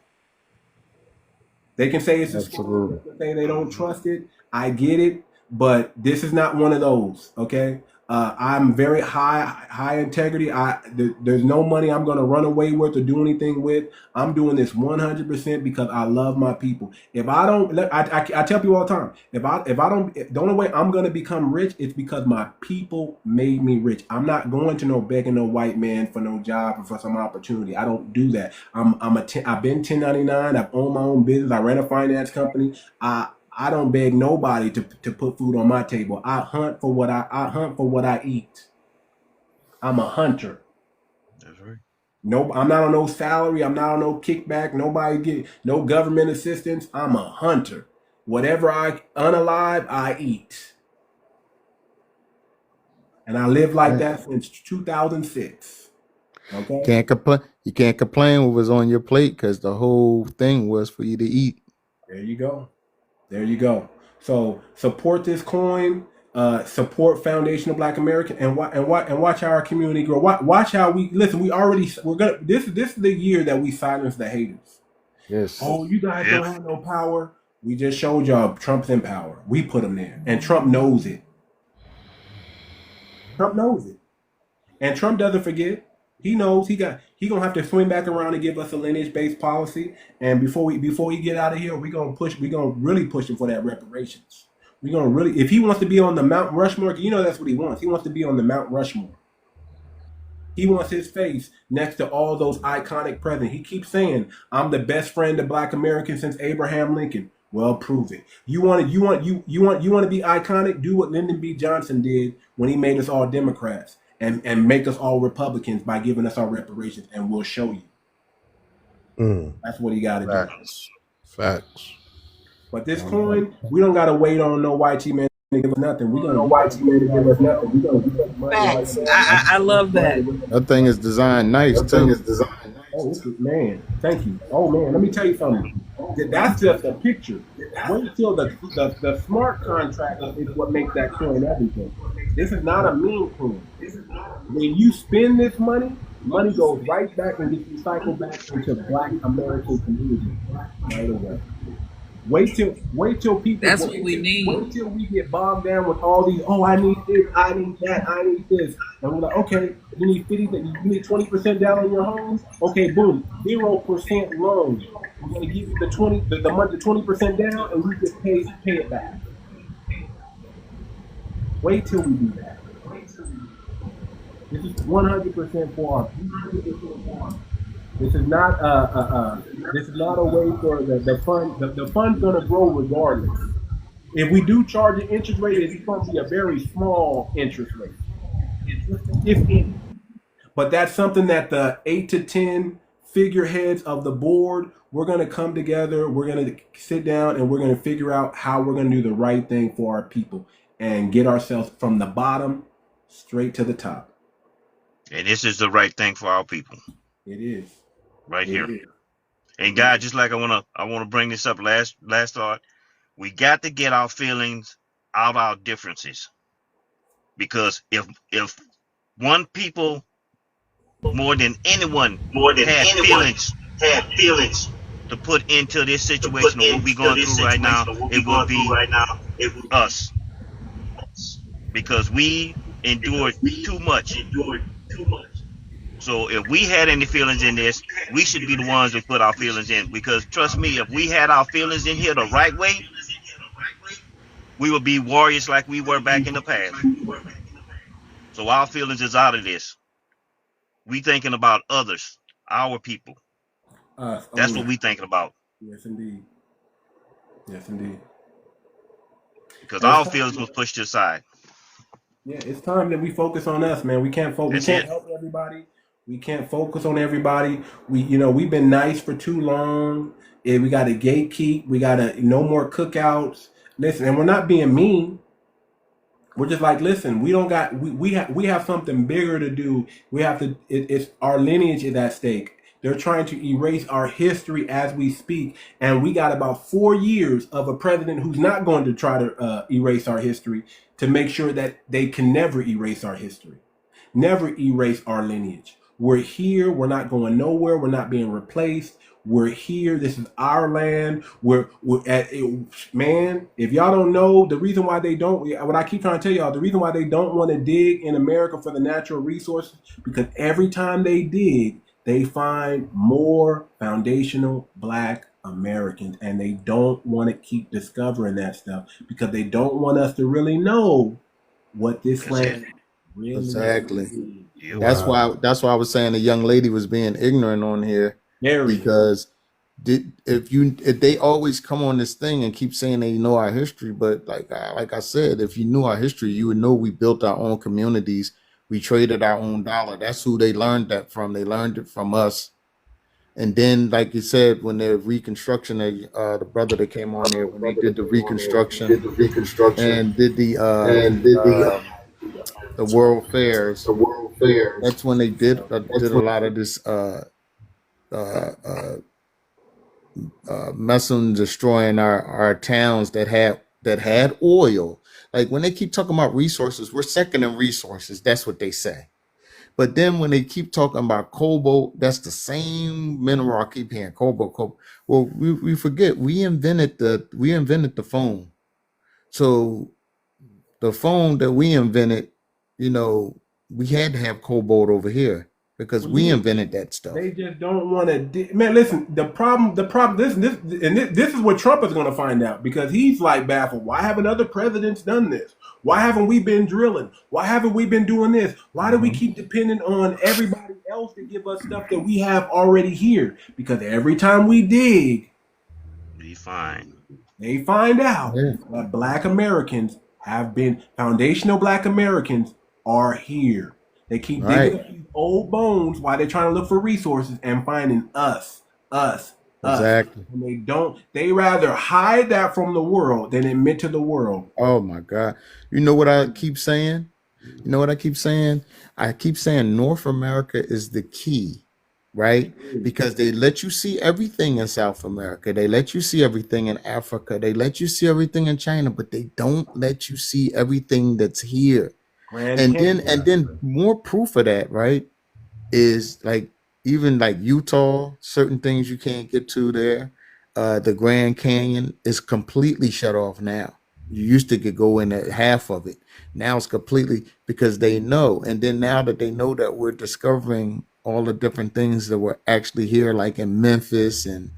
They can say it's a scam. Absolutely. They can say they don't trust it. I get it, but this is not one of those. Okay, I'm very high integrity. There's no money I'm going to run away with or do anything with. I'm doing this 100% because I love my people. If I don't, I tell people all the time. If I don't, the only way I'm going to become rich is because my people made me rich. I'm not going to no begging no white man for no job or for some opportunity. I don't do that. I've been 1099. I've owned my own business. I ran a finance company. I don't beg nobody to put food on my table. I hunt for what I eat. I'm a hunter. That's right. No, I'm not on no salary. I'm not on no kickback. Nobody get no government assistance. I'm a hunter. Whatever I unalive, I eat. And I live like that since 2006. Okay. Can't complain. You can't complain what was on your plate because the whole thing was for you to eat. There you go. There you go. So support this coin. Support Foundation of Black American, and watch how our community grow. Watch how we listen. We're gonna. This is the year that we silence the haters. Yes. Oh, you guys Yep. don't have no power. We just showed y'all Trump's in power. We put him there, and Trump knows it. Trump knows it, and Trump doesn't forget. He knows he gonna have to swing back around and give us a lineage-based policy. And before he get out of here, we gonna really push him for that reparations. We're gonna really, if he wants to be on the Mount Rushmore, you know that's what he wants. He wants to be on the Mount Rushmore. He wants his face next to all those iconic presidents. He keeps saying, "I'm the best friend of Black Americans since Abraham Lincoln." Well, prove it. You want to be iconic? Do what Lyndon B. Johnson did when he made us all Democrats and make us all Republicans by giving us our reparations, and we'll show you. That's what he got to do. Facts. But this coin, we don't gotta wait on no white man to give us nothing. We gonna white man to give us nothing. We gonna get money like Facts. that. I love that. That thing is designed nice too. Oh, man, thank you. Oh man, let me tell you something. That's just a picture. Wait till the smart contract is what makes that coin everything. This is not a meme coin. When you spend this money, money goes right back and gets recycled back into Black American community right away. Wait till people. That's what we need. Wait till we get bogged down with all these. Oh, I need this. I need that. I need this. And we're like, okay, you need 50. You need 20% down on your homes. Okay, boom, 0% loan. We're gonna give you the 20% down, and we just pay it back. Wait till we do that. This is 100% for our people. This is not a way for the fund. The fund's gonna grow regardless. If we do charge an interest rate, it's going to be a very small interest rate, if any. But that's something that the 8 to 10 figureheads of the board, we're going to come together. We're going to sit down and we're going to figure out how we're going to do the right thing for our people and get ourselves from the bottom straight to the top. And this is the right thing for our people It is. right It here. is. And God, just like I wanna bring this up last thought. We got to get our feelings out our differences. Because if one people more than anyone more than had anyone feelings had feelings to put into this to put situation of what we're into going this through right now, situation of what we're it would going through be right now, it would be us. Because we endured because we too much. endured too much. So if we had any feelings in this, we should be the ones to put our feelings in. Because trust me, if we had our feelings in here the right way, we would be warriors like we were back in the past. So our feelings is out of this. We thinking about others, our people. Us That's only. what we thinking about. Yes, indeed. Yes, indeed. Because And it's our time, feelings was pushed aside. yeah, it's time that we focus on us, man. We can't focus. We That's can't it. help everybody. We can't focus on everybody. We've been nice for too long. And we got to gatekeep. We got to no more cookouts. Listen, and we're not being mean. We're just like, listen, we don't got we have something bigger to do. We have to. It's our lineage is at stake. They're trying to erase our history as we speak, and we got about 4 years of a president who's not going to try to erase our history to make sure that they can never erase our history, never erase our lineage. We're here. We're not going nowhere. We're not being replaced. We're here. This is our land. We're at it, man. If y'all don't know, the reason why they don't, what I keep trying to tell y'all, the reason why they don't want to dig in America for the natural resources, because every time they dig, they find more foundational Black Americans, and they don't want to keep discovering that stuff because they don't want us to really know what this That's it. land really Exactly. is. Yep. That's why I was saying the young lady was being ignorant on here, Very. because if they always come on this thing and keep saying they know our history, but like I said, if you knew our history, you would know we built our own communities. We traded our own dollar. That's who they learned that from. They learned it from us. And then, like you said, when the reconstruction, the brother that came on there, when they did the reconstruction and did the world fairs, that's when they did a lot of this messing, destroying our towns that had oil. Like when they keep talking about resources, we're second in resources. That's what they say. But then when they keep talking about cobalt, that's the same mineral I keep hearing, cobalt. Well, we forget we invented the phone. So the phone that we invented, we had to have cobalt over here because we invented that stuff. They just don't want to. Man, listen. The problem. This is what Trump is going to find out, because he's like baffled. Why haven't other presidents done this? Why haven't we been drilling? Why haven't we been doing this? Why do we keep depending on everybody else to give us stuff that we have already here? Because every time we dig, Be fine. they find out Yeah. that Black Americans have been foundational. Black Americans are here. They keep Right. digging up these old bones while they're trying to look for resources and finding us. Exactly. And they rather hide that from the world than admit to the world. Oh my God. You know what I keep saying? I keep saying North America is the key, right? Because they let you see everything in South America. They let you see everything in Africa. They let you see everything in China, but they don't let you see everything that's here. And then more proof of that, right, is like even like Utah, certain things you can't get to there. The Grand Canyon is completely shut off now. You used to could go in at half of it. Now it's completely, because they know. And then now that they know that we're discovering all the different things that were actually here, like in Memphis, and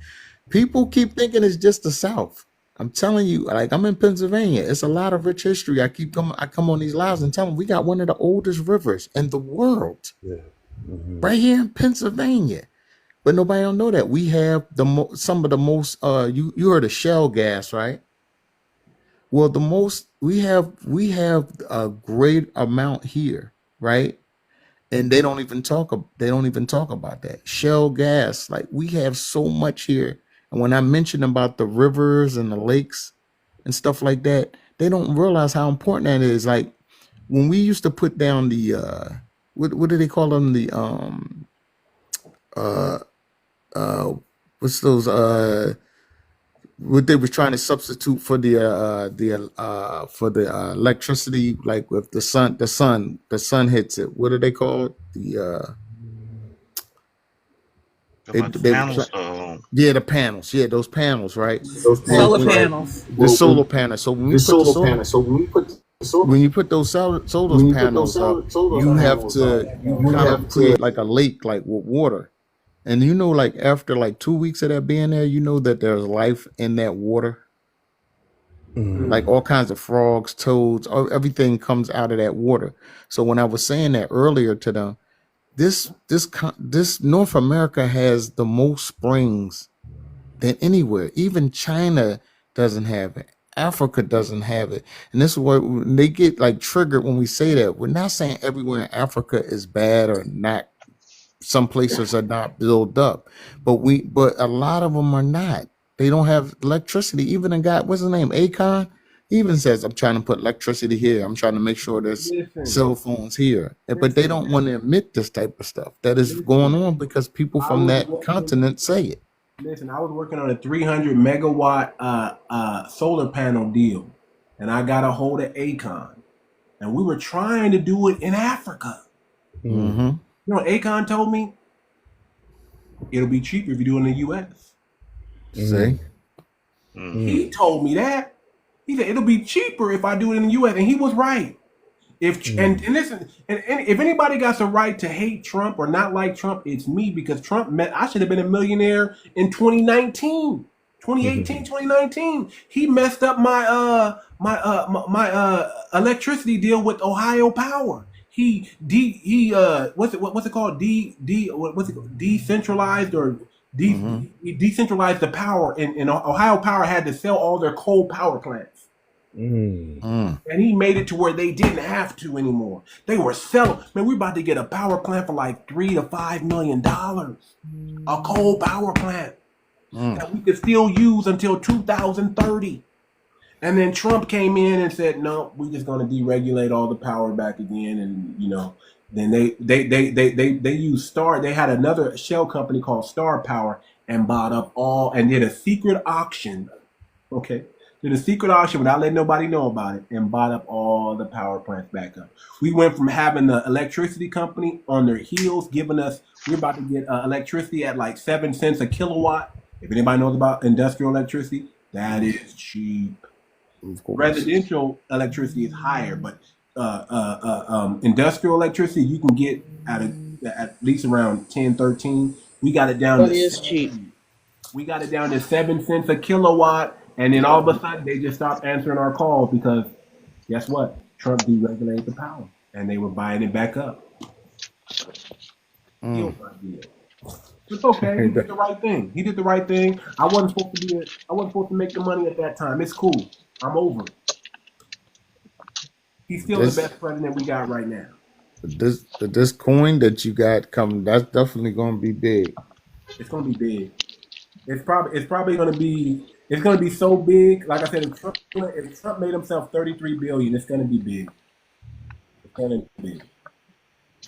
people keep thinking it's just the South. I'm telling you, like I'm in Pennsylvania. It's a lot of rich history. I come on these lives and tell them we got one of the oldest rivers in the world, right here in Pennsylvania. But nobody don't know that we have some of the most. You heard of shale gas, right? Well, we have a great amount here, right? And they don't even talk about that shale gas. Like we have so much here. And when I mention about the rivers and the lakes and stuff like that, they don't realize how important that is. Like when we used to put down the what do they call them? The uh what's those what they was trying to substitute for the electricity, like with the sun hits it. What are they called? About the They were panels. yeah, the panels. Yeah, those panels, right? Solar panels. The solar panels. So when we put the solar, when you put those solar panels up, you have to kind of create like a lake, like with water. And you know, like after like 2 weeks of that being there, you know that there's life in that water. Like all kinds of frogs, toads, everything comes out of that water. So when I was saying that earlier to them, this North America has the most springs than anywhere. Even China doesn't have it. Africa doesn't have it. And this is what they get like triggered when we say that. We're not saying everywhere in Africa is bad or not. Some places are not built up, but a lot of them are not. They don't have electricity. Even a guy, what's his name, Akon, he even says, I'm trying to put electricity here. I'm trying to make sure there's cell phones here. But they don't want to admit this type of stuff that is going on because people from that continent say it. Listen, I was working on a 300 megawatt solar panel deal, and I got a hold of Akon, and we were trying to do it in Africa. Mm-hmm. You know what Akon told me? It'll be cheaper if you do it in the U.S. See? He told me that. He said it'll be cheaper if I do it in the U.S. And he was right. And listen, and if anybody got the right to hate Trump or not like Trump, it's me, because I should have been a millionaire in 2019, 2018, 2019. He messed up my electricity deal with Ohio Power. He what's it called? Decentralized or he decentralized the power, and Ohio Power had to sell all their coal power plants. And he made it to where they didn't have to anymore. They were selling. Man, we're about to get a power plant for like $3 to $5 million. A coal power plant that we could still use until 2030. And then Trump came in and said, "No, we're just going to deregulate all the power back again." And then they used Star. They had another shell company called Star Power and bought up all and did a secret auction. Okay. Did a secret auction without letting nobody know about it and bought up all the power plants back up. We went from having the electricity company on their heels, giving us, we're about to get electricity at like 7 cents a kilowatt. If anybody knows about industrial electricity, that is cheap. Residential electricity is higher, but industrial electricity you can get at least around 10, 13. We got it down But to it's cheap. We got it down to 7 cents a kilowatt. And then all of a sudden, they just stopped answering our calls because guess what? Trump deregulated the power, and they were buying it back up. It's okay. He did the right thing. He did the right thing. I wasn't supposed to make the money at that time. It's cool. I'm over it. He's still the best president we got right now. This coin that you got coming, that's definitely going to be big. It's going to be big. It's probably going to be. It's going to be so big. Like I said, if Trump made himself $33 billion, it's going to be big. It's going to be big.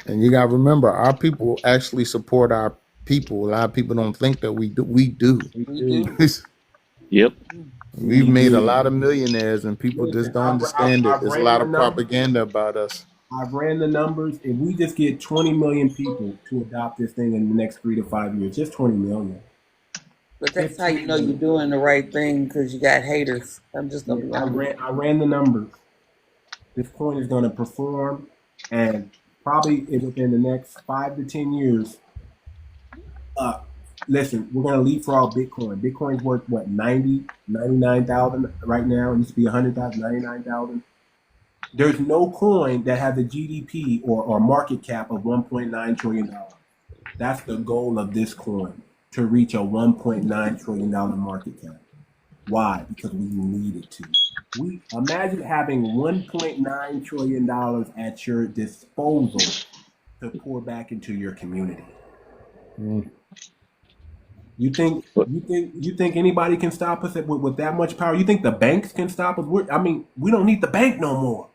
And you got to remember, our people actually support our people. A lot of people don't think that we do. We do. Yep. We've made a lot of millionaires, and people just don't understand it. There's a lot of propaganda about us. I've ran the numbers. If we just get 20 million people to adopt this thing in the next 3 to 5 years, just 20 million. But that's how you know you're doing the right thing, because you got haters. I'm just gonna be honest. I ran the numbers. This coin is going to perform, and probably within the next 5 to 10 years. Listen, we're going to leapfrog Bitcoin. Bitcoin's worth what, 99,000 right now. It used to be 100,000, 99,000. There's no coin that has a GDP or market cap of $1.9 trillion. That's the goal of this coin, to reach a $1.9 trillion market cap. Why? Because we need it to. We imagine having $1.9 trillion at your disposal to pour back into your community. You think anybody can stop us with that much power? You think the banks can stop us? We don't need the bank no more.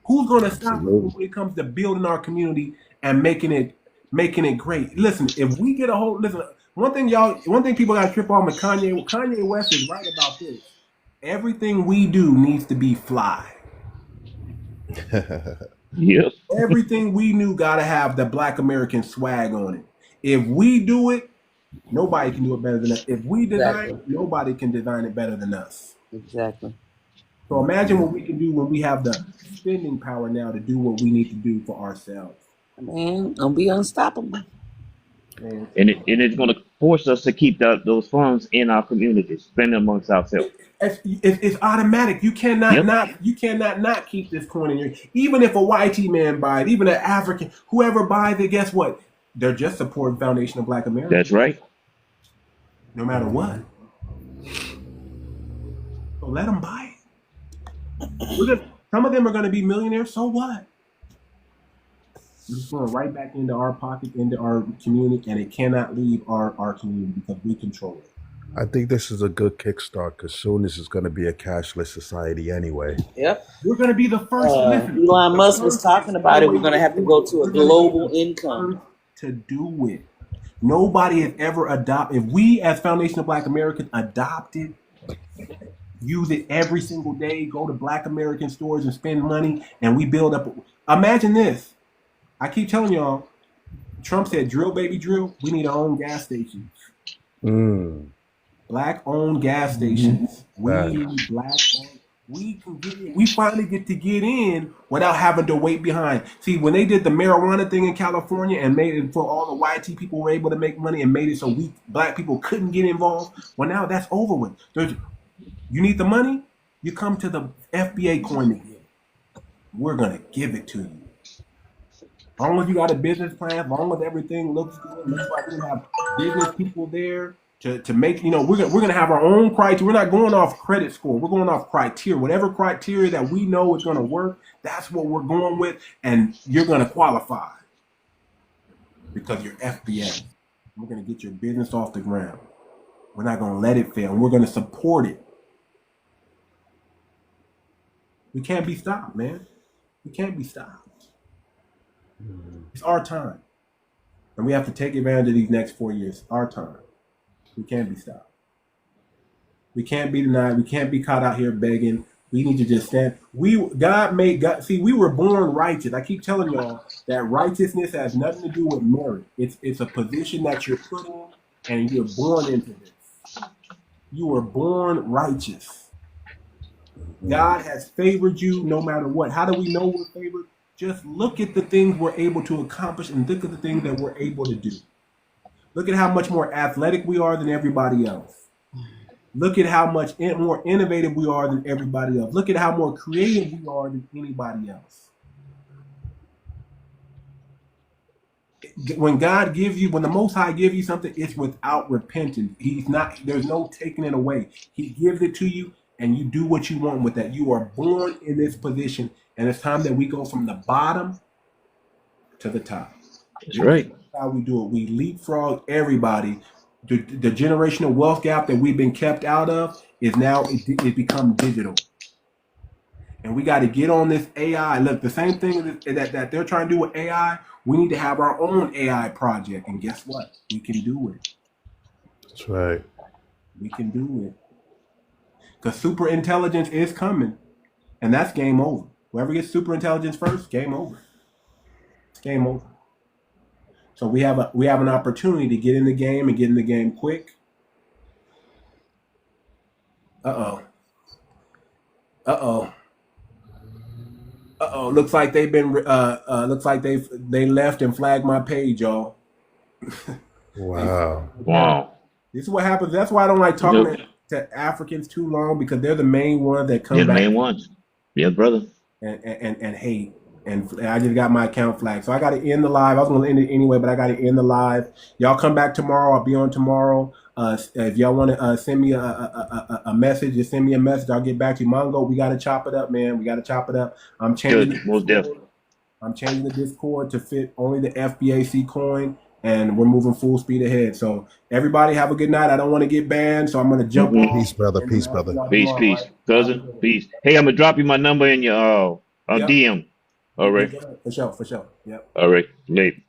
Who's going to stop us Absolutely. when it comes to building our community and making it great? Listen, if we get a hold, listen. One thing people got to trip on with Kanye West is right about this. Everything we do needs to be fly. Yep. Everything we do got to have the Black American swag on it. If we do it, nobody can do it better than us. If we design it, nobody can design it better than us. Exactly. So imagine what we can do when we have the spending power now to do what we need to do for ourselves. Man, don't be unstoppable. Man. And it's going to force us to keep those funds in our communities, spend them amongst ourselves. It's automatic. You cannot not keep this coin in your. Even if a YT man buys, even an African, whoever buys it, guess what? They're just supporting Foundation of Black America. That's right. No matter what. So let them buy it. Some of them are going to be millionaires. So what? We're just going right back into our pocket, into our community, and it cannot leave our community because we control it. I think this is a good kickstart because soon this is going to be a cashless society anyway. Yep. We're going to be the first. Elon Musk was talking about it. We're going to have to go to a global income to do it. Nobody has ever adopted. If we, as Foundation of Black Americans, adopted, use it every single day, go to Black American stores and spend money, and we build up. Imagine this. I keep telling y'all, Trump said, drill, baby, drill. We need our own gas stations. Black-owned gas stations. We need black-owned. We can get in. We finally get to get in without having to wait behind. See, when they did the marijuana thing in California and made it for all the YT people were able to make money and made it so black people couldn't get involved, well, now that's over with. You need the money? You come to the FBA coin again. We're going to give it to you. As long as you got a business plan, as long as everything looks good, looks like we're going to have business people there to make, we're going to have our own criteria. We're not going off credit score. We're going off criteria. Whatever criteria that we know is going to work, that's what we're going with, and you're going to qualify because you're FBA. We're going to get your business off the ground. We're not going to let it fail, and we're going to support it. We can't be stopped, man. We can't be stopped. It's our time. And we have to take advantage of these next 4 years. Our time. We can't be stopped. We can't be denied. We can't be caught out here begging. We need to just stand. See, we were born righteous. I keep telling y'all that righteousness has nothing to do with merit. It's a position that you're put in and you're born into this. You were born righteous. God has favored you no matter what. How do we know we're favored? Just look at the things we're able to accomplish and look at the things that we're able to do. Look at how much more athletic we are than everybody else. Look at how much more innovative we are than everybody else. Look at how more creative we are than anybody else. When the Most High gives you something, it's without repentance. There's no taking it away. He gives it to you and you do what you want with that. You are born in this position. And it's time that we go from the bottom to the top. That's right. That's how we do it. We leapfrog everybody. The generational wealth gap that we've been kept out of is now it become digital. And we got to get on this AI. Look, the same thing that they're trying to do with AI, we need to have our own AI project. And guess what? We can do it. That's right. We can do it. Because super intelligence is coming. And that's game over. Whoever gets super intelligence first, game over. It's game over. So we have an opportunity to get in the game and get in the game quick. Looks like they've been they left and flagged my page, y'all. Wow. This is what happens. That's why I don't like talking to Africans too long, because they're the main ones that come back. They're the main ones. Yeah, brother. And hate. And I just got my account flagged. So I got to end the live. I was going to end it anyway, but I got to end the live. Y'all come back tomorrow. I'll be on tomorrow. If y'all want to send me a message, just send me a message. I'll get back to you. Mongo, we got to chop it up, man. We got to chop it up. I'm changing the Discord to fit only the FBAC coin, and we're moving full speed ahead. So everybody have a good night. I don't want to get banned, so I'm going to jump on. Peace, brother. Peace, brother. Peace, cousin. Peace. Hey, I'm going to drop you my number in your DM. All right. For sure. Yep. All right. Nate.